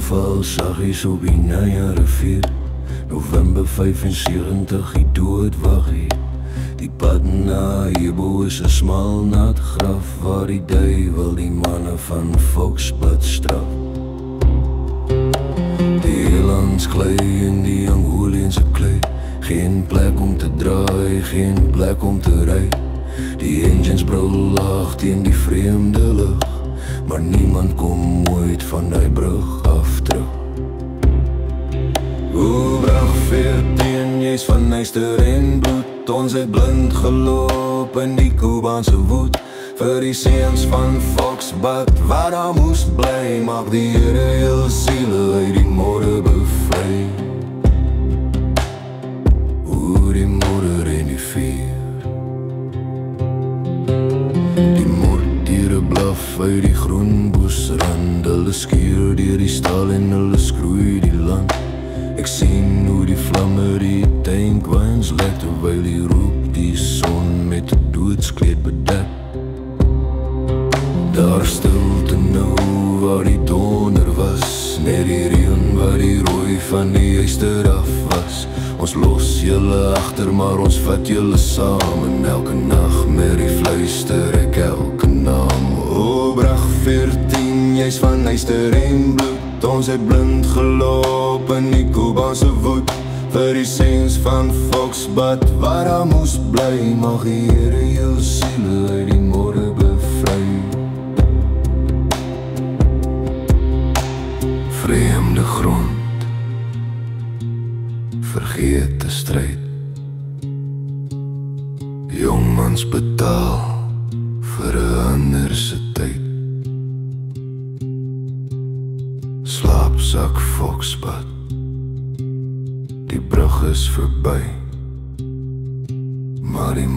val saggies op die Naya rivier. November 75, die dood wag hier. Die pad na hierbo is 'n smal nat graf, waar die duiwel die manne van Volksblad straf. Die elands klei in die Angoliense klei, geen plek om te draai, geen plek om te ry. Die engines brul laag teen die vreemde lug, maar niemand kom ooit van die brug af terug. O, brug 14, jy's van Eyster en bloed. Ons het blind geloop in die Kubaanse woed. Vir die seuns van Volksblad wat daar moes bly, mag die Here heel siele uit die modder bevry. O, die modder en die vuur. Die moorddiere blaf uit die groen bosrand. Hulle skuur deur die stal en hulle skroei die land. Ek sien hoe die vlamme die tankwaans lek, terwyl die roep die son met 'n doodskleed bedek. Daar stilte nou waar die donder was, net die reën waar die rooi van die Eyster af was. Ons los julle agter, maar ons vat julle saam, en elke nagmerrie fluister ek elke naam. O, brug 14, jy's van Eyster en bloed. Ons het blind geloop in die Kubaanse woed. Vir die seuns van Volksblad wat daar moes bly, mag die Here jou siele uit die modder bevry. Vreemde grond, vergete stryd. Jongmans betaal vir 'n ander se tyd. Slaapsak Volksblad, die brug is verby, maar die